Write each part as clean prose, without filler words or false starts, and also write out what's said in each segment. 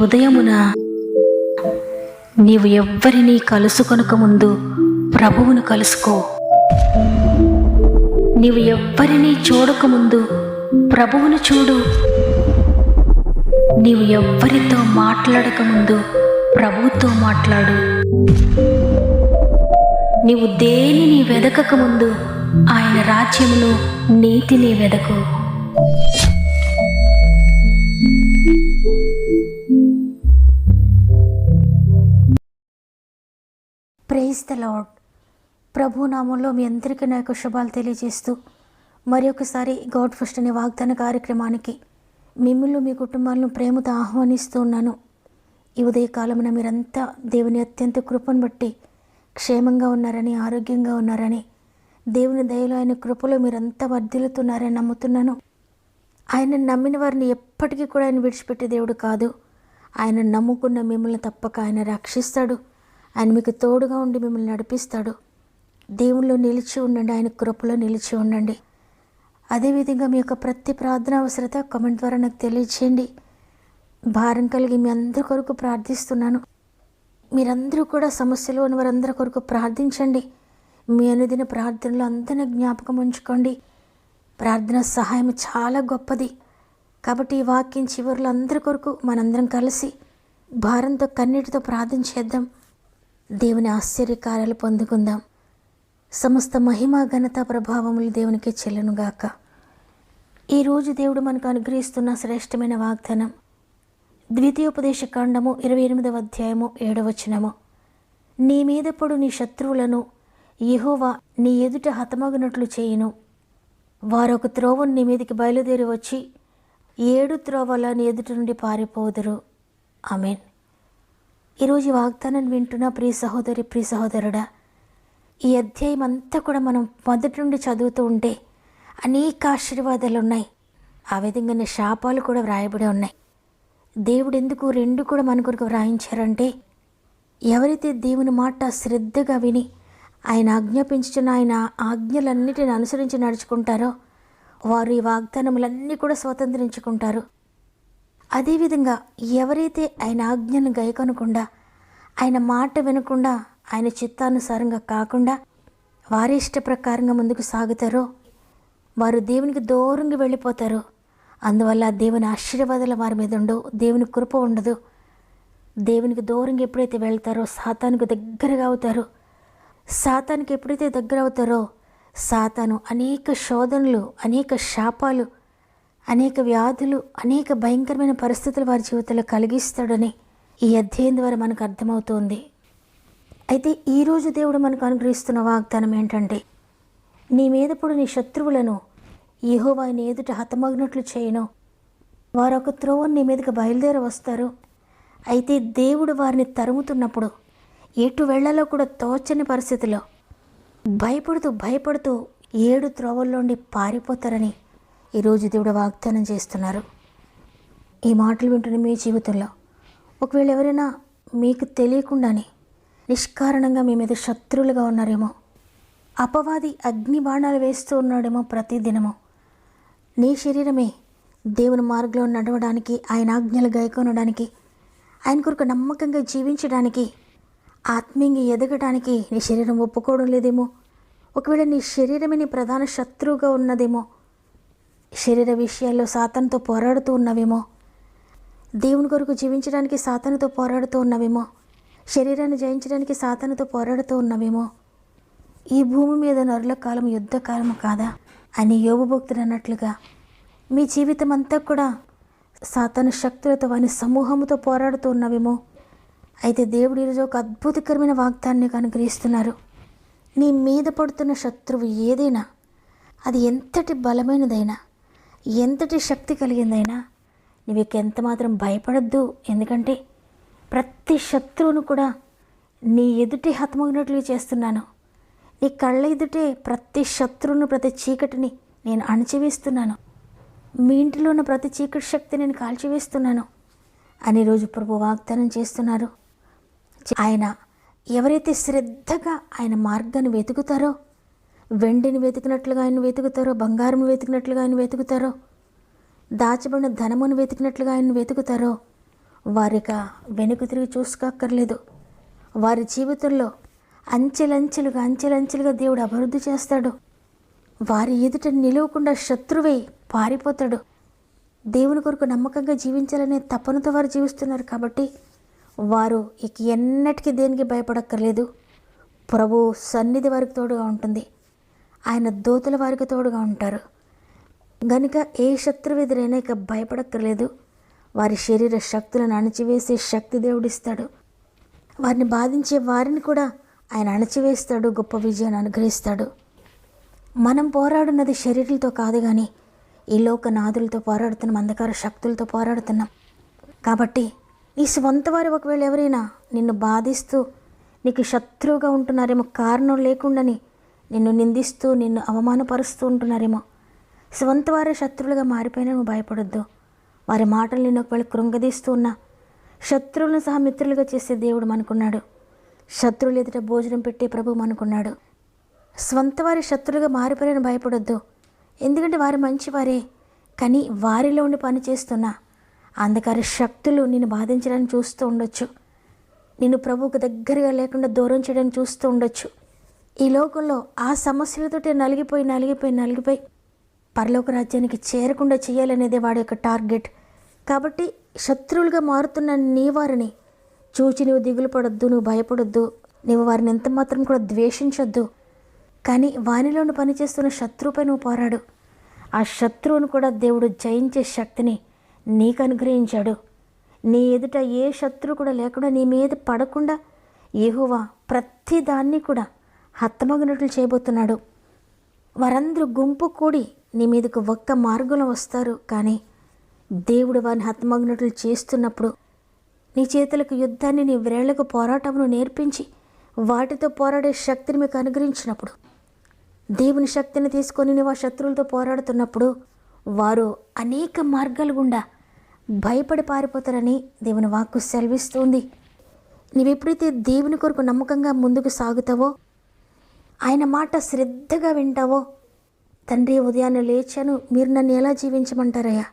ఉదయమున నీవు ఎవ్వరినీ కలుసుకొనక ముందు ప్రభువును కలుసుకో. నీవు ఎవ్వరినీ చూడకముందు ప్రభువును చూడు. నీవు ఎవ్వరితో మాట్లాడకముందు ప్రభువుతో మాట్లాడు. నీవు దేనిని వెదకకముందు ఆయన రాజ్యమును నీతిని వెదకు. Praise the Lord. ప్రభు నామంలో మీ అందరికీ నా యొక్క శుభాలు తెలియజేస్తూ మరి ఒకసారి గాడ్ ఫస్ట్ అనే వాగ్దాన కార్యక్రమానికి మిమ్మల్ని మీ కుటుంబాలను ప్రేమతో ఆహ్వానిస్తూ ఉన్నాను. ఈ ఉదయకాలమున మీరంతా దేవుని అత్యంత కృపను బట్టి క్షేమంగా ఉన్నారని, ఆరోగ్యంగా ఉన్నారని, దేవుని దయలో ఆయన కృపలో మీరంతా వర్ధిల్లుతున్నారని నమ్ముతున్నాను. ఆయన నమ్మిన వారిని ఎప్పటికీ కూడా ఆయన విడిచిపెట్టే దేవుడు కాదు. ఆయన నమ్ముకున్న మిమ్మల్ని తప్పక ఆయన రక్షిస్తాడు. ఆయన మీకు తోడుగా ఉండి మిమ్మల్ని నడిపిస్తాడు. దేవుల్లో నిలిచి ఉండండి, ఆయన కృపలో నిలిచి ఉండండి. అదేవిధంగా మీ యొక్క ప్రతి ప్రార్థన అవసరత కామెంట్ ద్వారా నాకు తెలియచేయండి. భారం కలిగి మీ అందరి కొరకు ప్రార్థిస్తున్నాను. మీరందరూ కూడా సమస్యలు ఉన్న వారందరి కొరకు ప్రార్థించండి. మీ అనుదిన ప్రార్థనలో అందరినీ జ్ఞాపకం ఉంచుకోండి. ప్రార్థన సహాయం చాలా గొప్పది. కాబట్టి ఈ వాక్యం చివరిలో అందరి కొరకు మనందరం కలిసి భారంతో కన్నీటితో ప్రార్థన చేద్దాం. దేవుని ఆశ్చర్యకార్యాలు పొందుకుందాం. సమస్త మహిమ ఘనత ప్రభావములు దేవునికి చెల్లునుగాక. ఈరోజు దేవుడు మనకు అనుగ్రహిస్తున్న శ్రేష్టమైన వాగ్దానం ద్వితీయోపదేశ కాండము 28వ అధ్యాయము 7వ వచనము. నీ మీద పడు నీ శత్రువులను యెహోవా నీ ఎదుట హతమగునట్లు చేయును. వారొక త్రోవను నీ మీదకి బయలుదేరి వచ్చి 7 త్రోవల నీ ఎదుట నుండి పారిపోదురు. ఆమేన్. ఈరోజు వాగ్దానాన్ని వింటున్న ప్రియ సహోదరి, ప్రియ సహోదరుడా, ఈ అధ్యాయం అంతా కూడా మనం మొదటి నుండి చదువుతూ ఉంటే అనేక ఆశీర్వాదాలు ఉన్నాయి. ఆ విధంగానే శాపాలు కూడా వ్రాయబడి ఉన్నాయి. దేవుడు ఎందుకు 2 కూడా మన కొరకు వ్రాయించారంటే, ఎవరైతే దేవుని మాట శ్రద్ధగా విని ఆయన ఆజ్ఞాపించుచున్న ఆయన ఆజ్ఞలన్నిటిని అనుసరించి నడుచుకుంటారో వారు ఈ వాగ్దానములన్నీ కూడా స్వతంత్రించుకుంటారు. అదేవిధంగా ఎవరైతే ఆయన ఆజ్ఞను గైకొనకుండా, ఆయన మాట వినకుండా, ఆయన చిత్తానుసారంగా కాకుండా వారి ఇష్ట ప్రకారంగా ముందుకు సాగుతారో వారు దేవునికి దూరంగా వెళ్ళిపోతారు. అందువల్ల దేవుని ఆశీర్వాదాలు వారి మీద ఉండవు, దేవుని కృప ఉండదు. దేవునికి దూరంగా ఎప్పుడైతే వెళ్తారో సాతానుకు దగ్గరగా అవుతారు. సాతానికి ఎప్పుడైతే దగ్గర అవుతారో సాతాను అనేక శోధనలు, అనేక శాపాలు, అనేక వ్యాధులు, అనేక భయంకరమైన పరిస్థితులు వారి జీవితంలో కలిగిస్తాడని ఈ అధ్యాయం ద్వారా మనకు అర్థమవుతోంది. అయితే ఈరోజు దేవుడు మనకు అనుగ్రహిస్తున్న వాగ్దానం ఏంటంటే, నీ మీద పడు నీ శత్రువులను యెహోవా నీ ఎదుట హతమగినట్లు చేయను. వారొక త్రోవను నీ మీదకి బయలుదేరి వస్తారు. అయితే దేవుడు వారిని తరుముతున్నప్పుడు ఎటు వెళ్లాలో కూడా తోచని పరిస్థితిలో భయపడుతూ 7 త్రోవల్లోండి పారిపోతారని ఈరోజు దేవుడు వాగ్దానం చేస్తున్నారు. ఈ మాటలు వింటున్న మీ జీవితంలో ఒకవేళ ఎవరైనా మీకు తెలియకుండానే నిష్కారణంగా మీ మీద శత్రువులుగా ఉన్నారేమో, అపవాది అగ్ని బాణాలు వేస్తూ ఉన్నాడేమో, ప్రతిదినము నీ శరీరమే దేవుని మార్గంలో నడవడానికి, ఆయన ఆజ్ఞలు గైకొనడానికి, ఆయన కొరకు నమ్మకంగా జీవించడానికి, ఆత్మీయంగా ఎదగడానికి నీ శరీరం ఒప్పుకోవడం లేదేమో. ఒకవేళ నీ శరీరమే నీ ప్రధాన శత్రువుగా ఉన్నదేమో. శరీర విషయాల్లో సాతానుతో పోరాడుతూ ఉన్నవేమో. దేవుని కొరకు జీవించడానికి సాతానుతో పోరాడుతూ ఉన్నవేమో. శరీరాన్ని జయించడానికి సాతానుతో పోరాడుతూ ఉన్నవేమో. ఈ భూమి మీద నరుల కాలం యుద్ధకాలము కాదా అని యోబు భక్తుడు అన్నట్లుగా మీ జీవితం అంతా కూడా సాతాను శక్తులతో వాని సమూహముతో పోరాడుతూ ఉన్నవేమో. అయితే దేవుడు ఈరోజు ఒక అద్భుతకరమైన వాగ్దాన్ని అనుగ్రహిస్తున్నారు. నీ మీద పడుతున్న శత్రువు ఏదైనా, అది ఎంతటి బలమైనదైనా, ఎంతటి శక్తి కలిగిందైనా నీవు ఎంత మాత్రం భయపడద్దు. ఎందుకంటే ప్రతి శత్రువును కూడా నీ ఎదుటే హతమగినట్లు చేస్తున్నాను. నీ కళ్ళ ఎదుటే ప్రతి శత్రువును, ప్రతి చీకటిని నేను అణచివేస్తున్నాను. మీ ఇంటిలో ఉన్న ప్రతి చీకటి శక్తి నేను కాల్చివేస్తున్నాను అని రోజు ప్రభు వాగ్దానం చేస్తున్నారు. ఆయన ఎవరైతే శ్రద్ధగా ఆయన మార్గాన్ని వెతుకుతారో, వెండిని వెతికినట్లుగా ఆయన వెతుకుతారో, బంగారం వెతికినట్లుగా ఆయన వెతుకుతారో, దాచబడిన ధనమును వెతికినట్లుగా ఆయన వెతుకుతారో వారిక వెనుక తిరిగి చూసుకోక్కర్లేదు. వారి జీవితంలో అంచెలంచెలుగా దేవుడు అభివృద్ధి చేస్తాడు. వారి ఎదుట నిలవకుండా శత్రువే పారిపోతాడు. దేవుని కొరకు నమ్మకంగా జీవించాలనే తపనతో వారు జీవిస్తున్నారు కాబట్టి వారు ఇక ఎన్నటికీ దేనికి భయపడక్కర్లేదు. ప్రభు సన్నిధి వారికి తోడుగా ఉంటుంది. ఆయన దూతల వారికి తోడుగా ఉంటారు. గనుక ఏ శత్రువు ఎదురైనా ఇక భయపడక్కర్లేదు. వారి శరీర శక్తులను అణచివేసే శక్తి దేవుడిస్తాడు. వారిని బాధించే వారిని కూడా ఆయన అణచివేస్తాడు, గొప్ప విజయాన్ని అనుగ్రహిస్తాడు. మనం పోరాడున్నది శరీరాలతో కాదు కానీ ఈ లోక నాదులతో పోరాడుతున్నాం, అంధకార శక్తులతో పోరాడుతున్నాం. కాబట్టి నీ స్వంత వారు ఒకవేళ ఎవరైనా నిన్ను బాధిస్తూ నీకు శత్రువుగా ఉంటున్నారేమో, కారణం లేకుండాని నిన్ను నిందిస్తూ నిన్ను అవమానపరుస్తూ ఉంటున్నారేమో, స్వంత వారే శత్రువులుగా మారిపోయినా నువ్వు భయపడొద్దు. వారి మాటలు నిన్ను ఒకవేళ కృంగదీస్తూ ఉన్నా శత్రువులను సహా మిత్రులుగా చేసే దేవుడు మనకున్నాడు. శత్రువులు ఎదుట భోజనం పెట్టే ప్రభు మనకున్నాడు. స్వంత వారి శత్రువులుగా మారిపోయిన భయపడొద్దు. ఎందుకంటే వారు మంచివారే, కానీ వారిలో ఉండి పని చేస్తున్నా అంధకార శక్తులు నిన్ను బాధించడానికి చూస్తూ ఉండొచ్చు. నిన్ను ప్రభువుకు దగ్గరగా లేకుండా దూరం చేయడానికి చూస్తూ ఉండొచ్చు. ఈ లోకంలో ఆ సమస్యలతోటి నలిగిపోయి పరలోక రాజ్యానికి చేరకుండా చేయాలనేదే వాడి యొక్క టార్గెట్. కాబట్టి శత్రువులుగా మారుతున్న నీ వారిని చూచి నువ్వు దిగులు పడొద్దు, నువ్వు భయపడొద్దు, నువ్వు వారిని ఎంత మాత్రం కూడా ద్వేషించొద్దు. కానీ వానిలోని పనిచేస్తున్న శత్రువుపై నువ్వు పోరాడు. ఆ శత్రువును కూడా దేవుడు జయించే శక్తిని నీకు అనుగ్రహించాడు. నీ ఎదుట ఏ శత్రువు కూడా లేకుండా నీ మీద పడకుండా యెహోవా ప్రతి దాన్ని కూడా హతమగినట్లు చేయబోతున్నాడు. వారందరూ గుంపు కూడి నీ మీదకు ఒక్క మార్గంలో వస్తారు, కానీ దేవుడు వారిని హతమగినట్లు చేస్తున్నప్పుడు నీ చేతులకు యుద్ధాన్ని, నీ వ్రేళ్లకు పోరాటమును నేర్పించి వాటితో పోరాడే శక్తిని మీకు అనుగ్రహించినప్పుడు, దేవుని శక్తిని తీసుకొని నువ్వు ఆ శత్రువులతో పోరాడుతున్నప్పుడు వారు అనేక మార్గాల గుండా భయపడి పారిపోతారని దేవుని వాక్కు సెలవిస్తుంది. నీవెప్పుడైతే దేవుని కొరకు నమ్మకంగా ముందుకు సాగుతావో, ఆయన మాట శ్రద్ధగా వింటావో, తండ్రి ఉదయాన్నే లేచాను, మీరు నన్ను ఎలా జీవించమంటారయ్యా,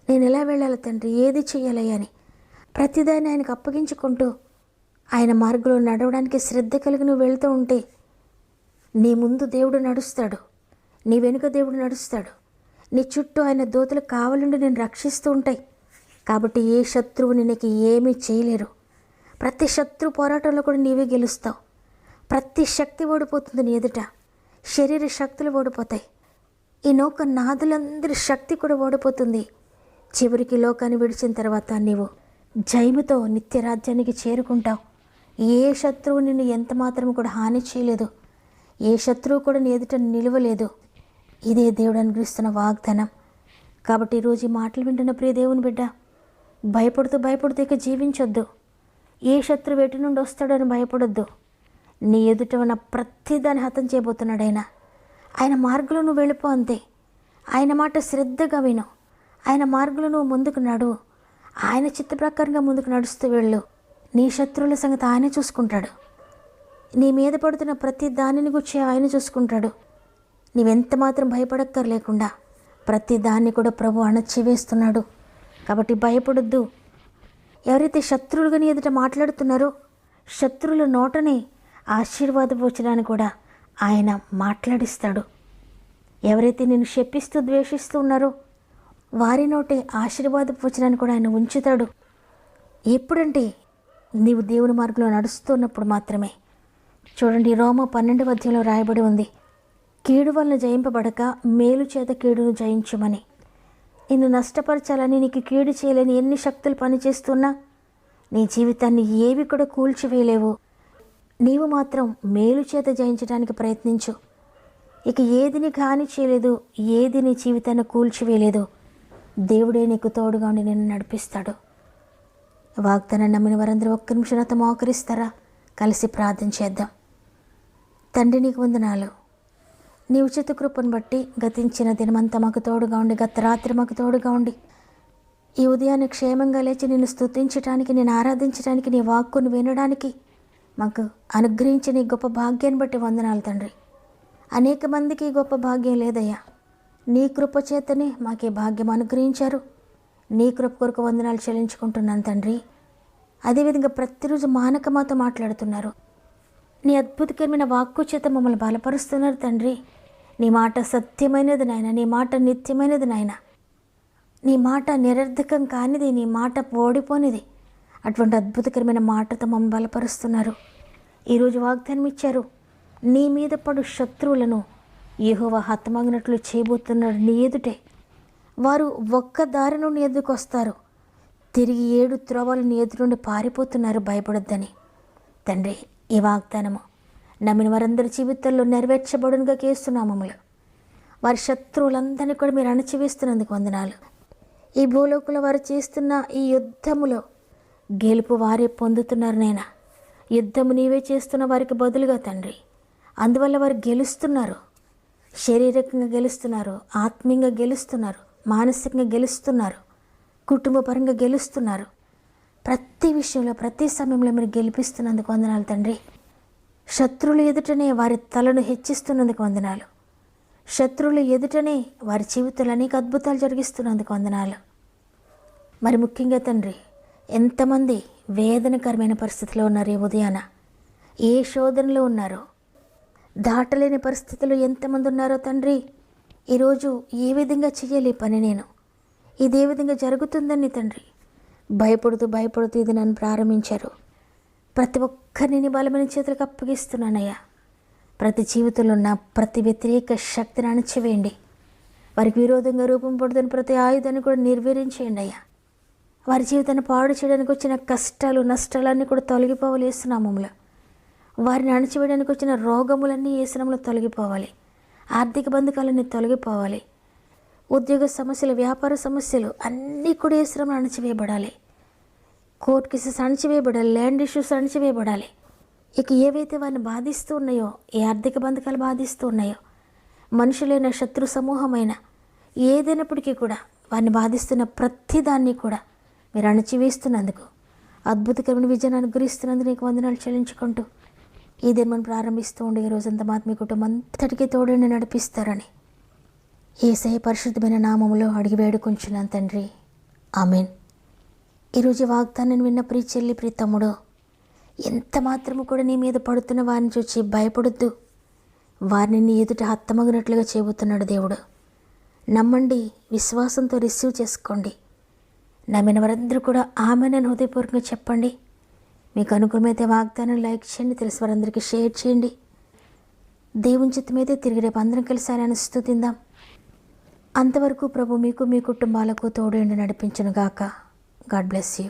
నేను ఎలా వెళ్ళాలి తండ్రి, ఏది చెయ్యాలయ్యా అని ప్రతిదాన్ని ఆయనకు అప్పగించుకుంటూ ఆయన మార్గంలో నడవడానికి శ్రద్ధ కలిగి నువ్వు వెళ్తూ ఉంటే నీ ముందు దేవుడు నడుస్తాడు, నీ వెనుక దేవుడు నడుస్తాడు, నీ చుట్టూ ఆయన దూతలు కావలుండి నేను రక్షిస్తూ ఉంటాయి. కాబట్టి ఏ శత్రువుని నీకు ఏమీ చేయలేరు. ప్రతి శత్రు పోరాటంలో కూడా నీవే గెలుస్తావు. ప్రతి శక్తి ఓడిపోతుంది నీ ఎదుట. శరీర శక్తులు ఓడిపోతాయి. ఈ లోక నాదులందరి శక్తి కూడా ఓడిపోతుంది. చివరికి లోకాన్ని విడిచిన తర్వాత నీవు జయముతో నిత్య రాజ్యానికి చేరుకుంటావు. ఏ శత్రువు నిన్ను ఎంత మాత్రం కూడా హాని చేయలేదు. ఏ శత్రువు కూడా నీ ఎదుట నిలవలేదు. ఇదే దేవుడు అనుగ్రహిస్తున్న వాగ్దానం. కాబట్టి ఈరోజు ఈ మాటలు వింటున్న ప్రియ దేవుని బిడ్డ, భయపడుతూ ఇక జీవించొద్దు. ఏ శత్రువు ఎటు నుండి వస్తాడో అని భయపడొద్దు. నీ ఎదుట ఉన్న ప్రతిదాన్ని హతం చేయబోతున్నాడు ఆయన. ఆయన మార్గంలో నువ్వు వెళ్ళిపో అంతే. ఆయన మాట శ్రద్ధగా విను. ఆయన మార్గంలో నువ్వు ముందుకు నడువు. ఆయన చిత్త ప్రకారంగా ముందుకు నడుస్తూ వెళ్ళు. నీ శత్రువుల సంగతి ఆయనే చూసుకుంటాడు. నీ మీద పడుతున్న ప్రతి దానిని గురించి ఆయన చూసుకుంటాడు. నీవెంత మాత్రం భయపడక్కర్లేకుండా ప్రతి దాన్ని కూడా ప్రభు అణచివేస్తున్నాడు. కాబట్టి భయపడొద్దు. ఎవరైతే శత్రువులుగా నీ ఎదుట మాట్లాడుతున్నారో శత్రువుల నోటనే ఆశీర్వాదపు వచనాన్ని కూడా ఆయన మాట్లాడిస్తాడు. ఎవరైతే నిన్ను శపిస్తూ ద్వేషిస్తూ ఉన్నారో వారి నోటే ఆశీర్వాదపు వచనాన్ని కూడా ఆయన ఉంచుతాడు. ఎప్పుడంటే నీవు దేవుని మార్గంలో నడుస్తున్నప్పుడు మాత్రమే. చూడండి, రోమా 12వ అధ్యాయంలో రాయబడి ఉంది, కీడు వలన జయింపబడక మేలు చేత కీడును జయించుమని. నిన్ను నష్టపరచాలని, నీకు కీడు చేయలేని ఎన్ని శక్తులు పనిచేస్తున్నా నీ జీవితాన్ని ఏవి కూడా కూల్చివేయలేవు. నీవు మాత్రం మేలు చేత జయించడానికి ప్రయత్నించు. ఇక ఏది నీకు హాని చేయలేదు, ఏది నీ జీవితాన్ని కూల్చివేయలేదు. దేవుడే నీకు తోడుగా ఉండి నిన్ను నడిపిస్తాడు. వాగ్దానం నమ్మిన వారందరూ ఒక్క నిమిషం నాతో మోకరిస్తారా? కలిసి ప్రార్థన చేద్దాం. తండ్రి, నీకు వందనాలు. నీ ఉచిత కృపను బట్టి గతించిన దినమంతా మాకు తోడుగా ఉండి, గత రాత్రి మాకు తోడుగా ఉండి, ఈ ఉదయాన్ని క్షేమంగా లేచి నిన్ను స్తుతించడానికి, నేను ఆరాధించడానికి, నీ వాక్కును వినడానికి మాకు అనుగ్రహించిన ఈ గొప్ప భాగ్యాన్ని బట్టి వందనాలు తండ్రి. అనేక మందికి ఈ గొప్ప భాగ్యం లేదయ్యా. నీ కృప చేతనే మాకు ఈ భాగ్యం అనుగ్రహించారు. నీ కృప కొరకు వందనాలు చెల్లించుకుంటున్నాను తండ్రి. అదేవిధంగా ప్రతిరోజు మానక మాతో మాట్లాడుతున్నారు. నీ అద్భుతకరమైన వాక్కు చేత మమ్మల్ని బలపరుస్తున్నారు తండ్రి. నీ మాట సత్యమైనది నాయన, నీ మాట నిత్యమైనది నాయన, నీ మాట నిరర్ధకం కానిది, నీ మాట ఓడిపోనిది. అటువంటి అద్భుతకరమైన మాటతో మమ్మల్ని బలపరుస్తున్నారు. ఈరోజు వాగ్దానం ఇచ్చారు, నీ మీద పడు శత్రువులను యెహోవా హతమగినట్లు చేయబోతున్నాడు నీ ఎదుటే. వారు ఒక్క దారి నుండి ఎదురుకు వస్తారు, తిరిగి 7 త్రోవలు నీ ఎదురు నుండి పారిపోతున్నారు, భయపడొద్దని. తండ్రి, ఈ వాగ్దానము నమ్మిన వారందరి జీవితాల్లో నెరవేర్చబడునుగా కేస్తున్నామములు. వారి శత్రువులందరినీ కూడా మీరు అణచివేస్తున్నందుకు వందనాలు. ఈ భూలోకంలో వారు చేస్తున్న ఈ యుద్ధములో గెలుపు వారే పొందుతున్నారు నైనా. యుద్ధము నీవే చేస్తున్న వారికి బదులుగా తండ్రి, అందువల్ల వారు గెలుస్తున్నారు. శారీరకంగా గెలుస్తున్నారు, ఆత్మీయంగా గెలుస్తున్నారు, మానసికంగా గెలుస్తున్నారు, కుటుంబపరంగా గెలుస్తున్నారు. ప్రతి విషయంలో ప్రతి సమయంలో మీరు గెలిపిస్తున్నందుకు వందనాలు తండ్రి. శత్రువుల ఎదుటనే వారి తలను హెచ్చిస్తున్నందుకు వందనాలు. శత్రువుల ఎదుటనే వారి జీవితంలో అనేక అద్భుతాలు జరిగిస్తున్నందుకు వందనాలు. మరి ముఖ్యంగా తండ్రి, ఎంతమంది వేదనకరమైన పరిస్థితిలో ఉన్నారు, ఈ ఉదయాన ఏ శోధనలో ఉన్నారో, దాటలేని పరిస్థితుల్లో ఎంతమంది ఉన్నారో తండ్రి, ఈరోజు ఏ విధంగా చేయాలి పని, నేను ఇదే విధంగా జరుగుతుందని తండ్రి భయపడుతూ ఇది నన్ను ప్రారంభించారు. ప్రతి ఒక్కరిని బలమైన చేతులకు అప్పగిస్తున్నానయ్యా. ప్రతి జీవితంలో ఉన్న ప్రతి వ్యతిరేక శక్తిని అణచివేయండి. వారికి విరోధంగా రూపం పడుతున్న ప్రతి ఆయుధాన్ని కూడా నిర్వీర్యించేయండి అయ్యా. వారి జీవితాన్ని పాడు చేయడానికి వచ్చిన కష్టాలు నష్టాలన్నీ కూడా తొలగిపోవాలి యేసునామములో. వారిని అణచివేయడానికి వచ్చిన రోగములన్నీ యేసునామములో తొలగిపోవాలి. ఆర్థిక బంధకాలన్నీ తొలగిపోవాలి. ఉద్యోగ సమస్యలు, వ్యాపార సమస్యలు అన్నీ కూడా యేసునామములో అణచివేయబడాలి. కోర్టు కేసెస్ అణచివేయబడాలి, ల్యాండ్ ఇష్యూస్ అణచివేయబడాలి. ఇక ఏవైతే వారిని బాధిస్తూ ఉన్నాయో, ఏ ఆర్థిక బంధకాలు బాధిస్తూ ఉన్నాయో, మనుషులైన శత్రు సమూహమైన ఏదైనప్పటికీ కూడా వారిని బాధిస్తున్న ప్రతిదాన్ని కూడా మీరు అణచివేస్తున్నందుకు, అద్భుతకరమైన విజయాన్ని అనుగ్రహిస్తున్నందుకు నీకు వందనాలు చెల్లించుకుంటూ ఈ దినం ప్రారంభిస్తూ ఉండే ఈ రోజంతా మాత్రం మీ కుటుంబం అంతటికీ తోడని నడిపిస్తారని యేసయ్య పరిశుద్ధమైన నామములో అడిగి వేడుకుంటున్నాను తండ్రి, ఆమేన్. ఈరోజు వాగ్దానాన్ని విన్న ప్రియ చెల్లి, ప్రియ తమ్ముడు, ఎంత మాత్రము కూడా నీ మీద పడుతున్న వారిని చూసి భయపడొద్దు. వారిని నీ ఎదుట హతమగినట్లుగా చేయబోతున్నాడు దేవుడు. నమ్మండి, విశ్వాసంతో రిసీవ్ చేసుకోండి. నమ్మిన వారందరూ కూడా ఆమెను హృదయపూర్వకంగా చెప్పండి. మీకు అనుకూలమైతే వాగ్దానం లైక్ చేయండి, తెలిసి వారందరికీ షేర్ చేయండి. దేవుని చిత్తమైతే తిరిగి రేపు అందరం కలిసి ఆయన స్తుతిందాం. అంతవరకు ప్రభు మీకు, మీ కుటుంబాలకు తోడేండి నడిపించును గాక. God bless you.